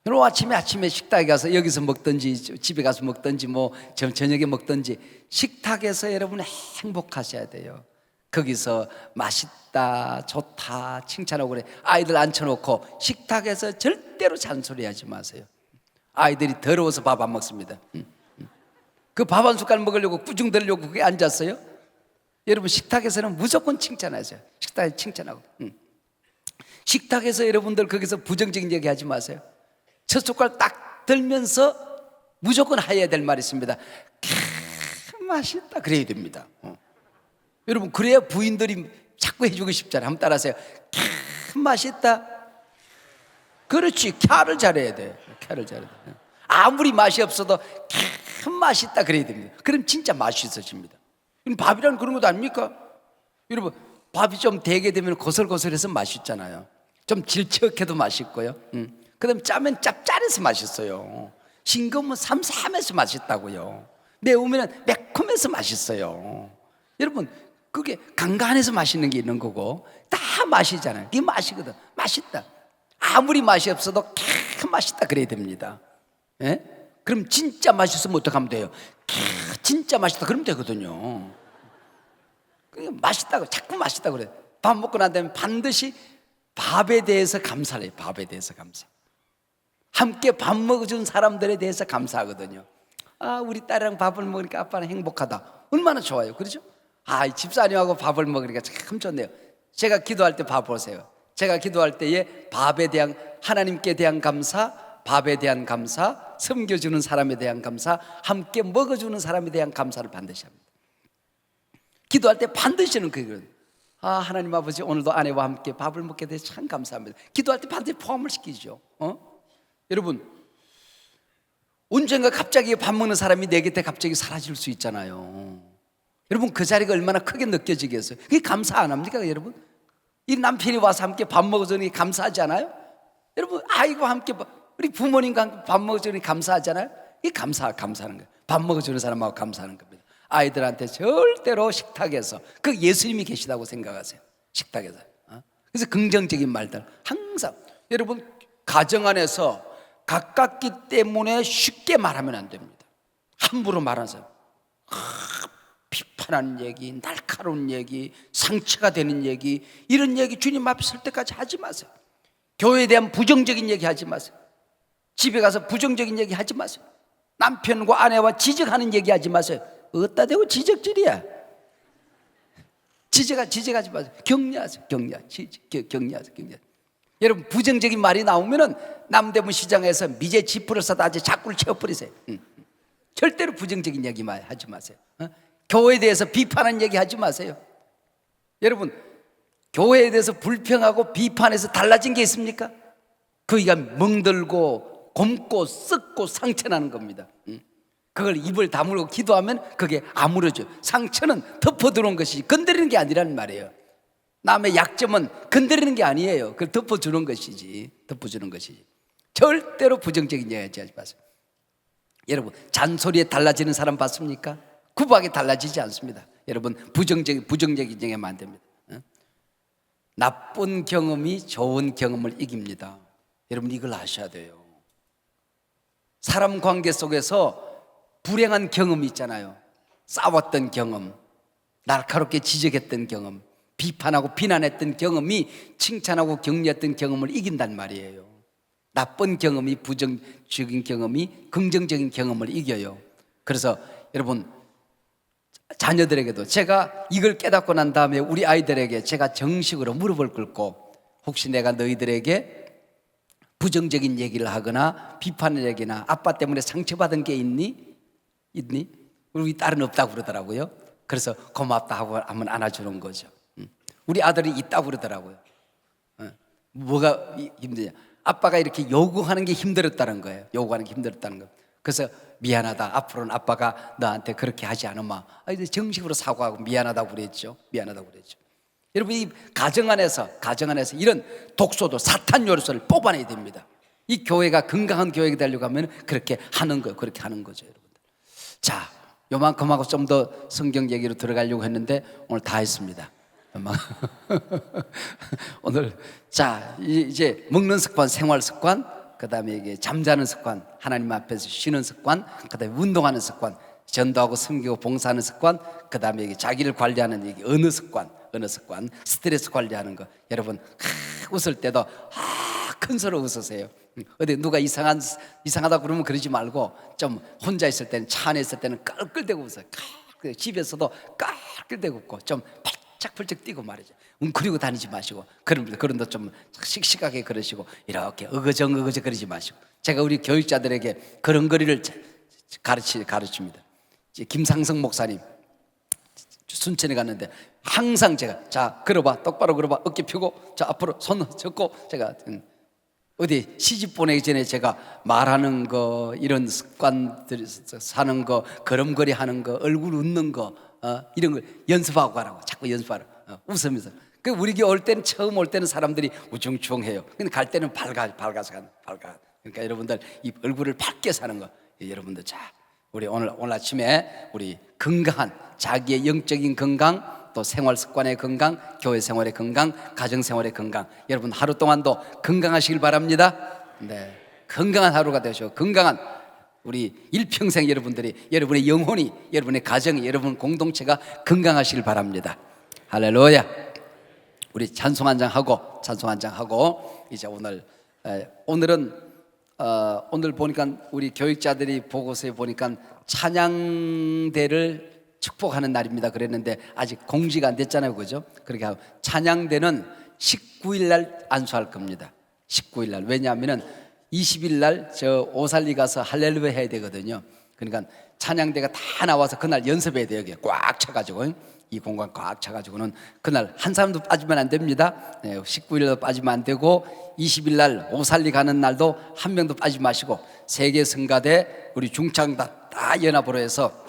여러분 아침에 식탁에 가서 여기서 먹든지 집에 가서 먹든지 뭐 저녁에 먹든지 식탁에서 여러분 행복하셔야 돼요. 거기서 맛있다, 좋다 칭찬하고 그래. 아이들 앉혀놓고 식탁에서 절대로 잔소리하지 마세요. 아이들이 더러워서 밥 안 먹습니다. 그 밥 한 숟갈 먹으려고 꾸중 들려고 거기 앉았어요. 여러분 식탁에서는 무조건 칭찬하세요. 식탁에 칭찬하고. 식탁에서 여러분들 거기서 부정적인 얘기 하지 마세요. 첫 숟갈 딱 들면서 무조건 해야 될 말이 있습니다. 맛있다 그래야 됩니다. 여러분 그래야 부인들이 자꾸 해주고 싶잖아요. 한번 따라하세요. 맛있다. 그렇지. 캬를 잘해야 돼. 아무리 맛이 없어도 맛있다 그래야 됩니다. 그럼 진짜 맛있어집니다. 밥이란 그런 것도 아닙니까? 여러분 밥이 좀 되게 되면 고슬고슬해서 맛있잖아요. 좀 질척해도 맛있고요. 그다음에 짜면 짭짤해서 맛있어요. 싱거우면 삼삼해서 맛있다고요. 매우면 매콤해서 맛있어요. 여러분, 그게 간간해서 맛있는 게 있는 거고 다 맛이잖아요. 이게 맛이거든. 맛있다. 아무리 맛이 없어도 맛있다 그래야 됩니다. 예? 그럼 진짜 맛있으면 어떡하면 돼요? 진짜 맛있다 그러면 되거든요. 그러니까 맛있다고, 자꾸 맛있다고 그래. 밥 먹고 난 다음에 반드시 밥에 대해서 감사를 해요. 밥에 대해서 감사. 함께 밥 먹어준 사람들에 대해서 감사하거든요. 아, 우리 딸이랑 밥을 먹으니까 아빠는 행복하다. 얼마나 좋아요. 그렇죠? 아, 이 집사님하고 밥을 먹으니까 참 좋네요. 제가 기도할 때 밥 보세요. 제가 기도할 때에 밥에 대한, 하나님께 대한 감사, 밥에 대한 감사, 섬겨주는 사람에 대한 감사, 함께 먹어주는 사람에 대한 감사를 반드시 합니다. 기도할 때 반드시는 그거예요. 아, 하나님 아버지, 오늘도 아내와 함께 밥을 먹게 돼서 참 감사합니다. 기도할 때 반드시 포함을 시키죠. 여러분, 언젠가 갑자기 밥 먹는 사람이 내 곁에 갑자기 사라질 수 있잖아요. 여러분, 그 자리가 얼마나 크게 느껴지겠어요? 그게 감사 안 합니까, 여러분? 이 남편이 와서 함께 밥 먹어주니 감사하지 않아요? 여러분, 아이와 함께 우리 부모님과 함께 밥 먹어주니 감사하잖아요? 이게 감사하는 거예요. 밥 먹어주는 사람하고 감사하는 겁니다. 아이들한테 절대로 식탁에서, 그 예수님이 계시다고 생각하세요. 식탁에서. 그래서 긍정적인 말들 항상, 여러분, 가정 안에서 가깝기 때문에 쉽게 말하면 안 됩니다. 함부로 말하는 사람, 비판하는 얘기, 날카로운 얘기, 상처가 되는 얘기, 이런 얘기 주님 앞에 설 때까지 하지 마세요. 교회에 대한 부정적인 얘기 하지 마세요. 집에 가서 부정적인 얘기 하지 마세요. 남편과 아내와 지적하는 얘기 하지 마세요. 어디다 대고 지적질이야. 지적하지 마세요. 격려하세요. 격려하세요. 여러분, 부정적인 말이 나오면은 남대문 시장에서 미제 지푸를 써다 아주 자꾸를 채워버리세요. 절대로 부정적인 얘기 하지 마세요. 교회에 대해서 비판하는 얘기 하지 마세요. 여러분, 교회에 대해서 불평하고 비판해서 달라진 게 있습니까? 거기가 멍들고 곪고 썩고 상처나는 겁니다. 그걸 입을 다물고 기도하면 그게 아물어져요. 상처는 덮어 들어온 것이지 건드리는 게 아니라는 말이에요. 남의 약점은 건드리는 게 아니에요. 그걸 덮어주는 것이지. 절대로 부정적인 얘기 하지 마세요. 여러분, 잔소리에 달라지는 사람 봤습니까? 구박에 달라지지 않습니다. 여러분, 부정적인 얘기하면 안 됩니다. 나쁜 경험이 좋은 경험을 이깁니다. 여러분, 이걸 아셔야 돼요. 사람 관계 속에서 불행한 경험이 있잖아요. 싸웠던 경험, 날카롭게 지적했던 경험, 비판하고 비난했던 경험이 칭찬하고 격려했던 경험을 이긴단 말이에요. 나쁜 경험이 부정적인 경험이 긍정적인 경험을 이겨요. 그래서 여러분, 자녀들에게도 제가 이걸 깨닫고 난 다음에 우리 아이들에게 제가 정식으로 무릎을 꿇고, 혹시 내가 너희들에게 부정적인 얘기를 하거나 비판을 얘기나 아빠 때문에 상처받은 게 있니? 우리 딸은 없다고 그러더라고요. 그래서 고맙다 하고 한번 안아주는 거죠. 우리 아들이 있다고 그러더라고요. 뭐가 힘드냐? 아빠가 이렇게 요구하는 게 힘들었다는 거예요. 그래서 미안하다. 앞으로는 아빠가 너한테 그렇게 하지 않으마. 이제 정식으로 사과하고 미안하다고 그랬죠. 여러분, 이 가정 안에서 이런 독소도 사탄 요소를 뽑아내야 됩니다. 이 교회가 건강한 교회가 되려고 하면 그렇게 하는 거죠, 여러분들. 자, 요만큼 하고 좀 더 성경 얘기로 들어가려고 했는데 오늘 다 했습니다. 오늘 자, 이제 먹는 습관, 생활 습관, 그다음에 이게 잠자는 습관, 하나님 앞에서 쉬는 습관, 그다음에 운동하는 습관, 전도하고 섬기고 봉사하는 습관, 그다음에 이게 자기를 관리하는 얘기, 언어 습관, 스트레스 관리하는 거. 여러분, 웃을 때도 큰 소리 웃으세요. 어디 누가 이상하다 그러면 그러지 말고 좀 혼자 있을 때는, 차 안에 있을 때는 깔끌대고 웃어요. 집에서도 깔끌대고 웃고 좀 펄쩍펄쩍 뛰고 말이죠. 웅크리고 다니지 마시고, 그런데 좀 씩씩하게 그러시고, 이렇게 어거정 그러지 마시고. 제가 우리 교육자들에게 그런 거리를 가르칩니다. 김상성 목사님 순천에 갔는데 항상 제가, 자, 걸어봐, 똑바로 걸어봐, 어깨 펴고, 자, 앞으로 손 젓고, 제가 어디 시집 보내기 전에 제가 말하는 거, 이런 습관들, 사는 거, 걸음걸이 하는 거, 얼굴 웃는 거, 이런 걸 연습하고 가라고, 자꾸 연습하라. 웃으면서. 그 우리 교회 올 때는 처음 올 때는 사람들이 우중충해요. 근데 갈 때는 밝아서 가는 밝아. 그러니까 여러분들 이 얼굴을 밝게 사는 거. 여러분들 자 우리 오늘 아침에 우리 건강한 자기의 영적인 건강 또 생활 습관의 건강, 교회 생활의 건강, 가정 생활의 건강. 여러분 하루 동안도 건강하시길 바랍니다. 네, 건강한 하루가 되셔. 건강한 우리 일평생 여러분들이 여러분의 영혼이 여러분의 가정이 여러분 공동체가 건강하시길 바랍니다. 할렐루야. 우리 찬송 한 장 하고 이제 오늘은 오늘 보니까 우리 교육자들이 보고서에 보니까 찬양대를 축복하는 날입니다 그랬는데 아직 공지가 안 됐잖아요, 그죠? 그렇게 하고 찬양대는 19일 날 안수할 겁니다. 19일 날. 왜냐하면은 20일 날 저 오살리 가서 할렐루야 해야 되거든요. 그러니까 찬양대가 다 나와서 그날 연습해야 돼요. 여기 꽉 차가지고 이 공간 꽉 차가지고는 그날 한 사람도 빠지면 안 됩니다. 19일도 빠지면 안 되고 20일 날 오살리 가는 날도 한 명도 빠지지 마시고 세계 성가대 우리 중창다 다 연합으로 해서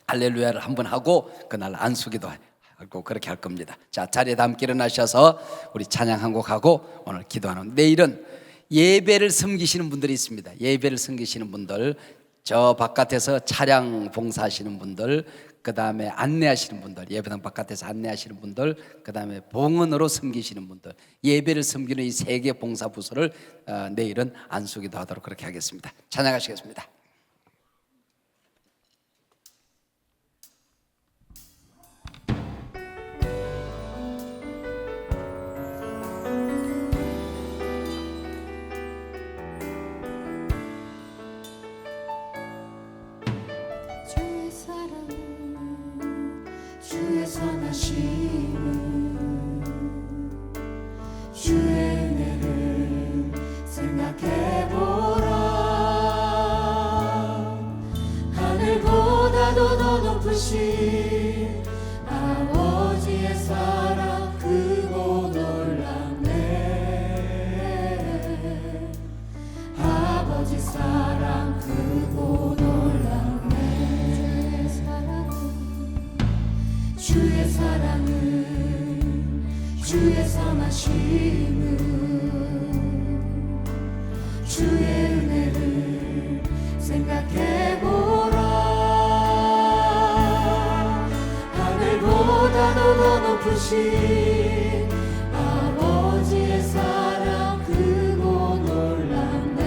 할렐루야를 한번 하고 그날 안수기도 하고 그렇게 할 겁니다. 자, 자리에 다 함께 일어나셔서 우리 찬양 한 곡 하고 오늘 기도하는. 내일은 예배를 섬기시는 분들이 있습니다. 예배를 섬기시는 분들, 저 바깥에서 차량 봉사하시는 분들, 그 다음에 안내하시는 분들, 예배당 바깥에서 안내하시는 분들, 그 다음에 봉헌으로 섬기시는 분들, 예배를 섬기는 이 세 개 봉사 부서를 내일은 안수기도 하도록 그렇게 하겠습니다. 찬양하시겠습니다. 주의 사랑은 주의 선하심은 주의 은혜를 생각해보라. 하늘보다도 더 높으신 아버지의 사랑 크고 놀랍네. 아버지 사랑 크고 놀랍네. 주의 사랑은 주의 선하심은 주의 은혜를 생각해보라. 하늘보다도 더 높으신 아버지의 사랑 크고 놀랍네.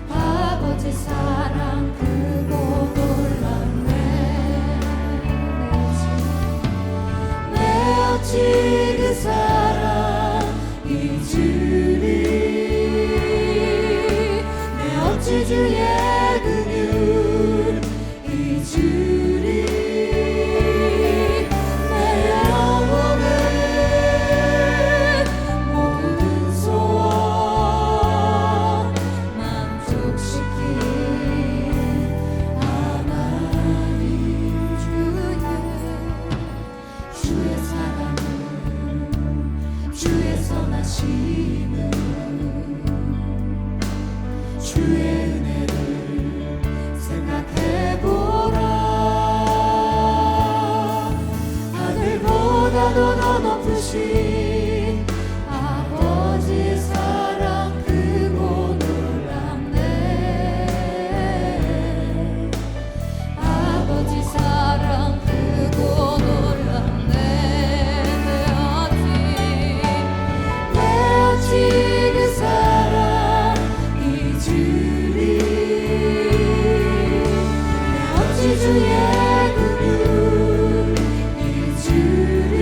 아버지 사랑 크고 놀랍네. 내 어찌 그 사랑 잊으리. 내 어찌 주의 긍휼 잊으리. 내 영혼의 모든 소원 만족시킨 하나님. 주의 사랑은 주의 선하심은 주의 은혜를 생각해보라. 하늘보다도 더 높으신 아버지의 사랑 크고 놀랍네. 아버지 사랑 크고 놀랍네. 내 어찌 그 사랑 잊으리. 내 어찌 주의 긍휼 잊으리.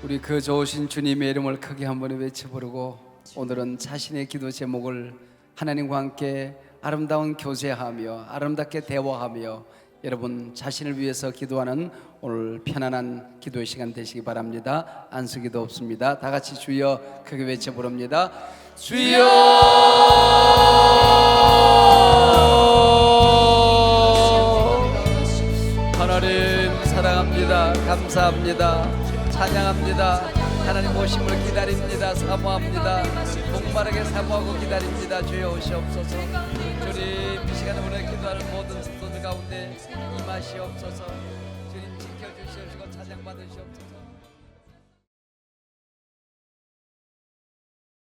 우리 그 좋으신 주님의 이름을 크게 한번 외쳐 부르고 오늘은 자신의 기도 제목을 하나님과 함께 아름다운 교제하며 아름답게 대화하며 여러분 자신을 위해서 기도하는 오늘 편안한 기도의 시간 되시기 바랍니다. 안수기도 없습니다. 다 같이 주여 크게 외쳐 부릅니다. 주여 하나님 사랑합니다. 감사합니다. 찬양합니다. 하나님 오심을 기다립니다. 사모합니다. 목마르게 사모하고 기다립니다. 주여 오시옵소서. 주님 이 시간에 오늘 기도하는 모든 성도들 가운데 임하시옵소서. 주님 지켜주시옵시고 찬양 받으시옵소서.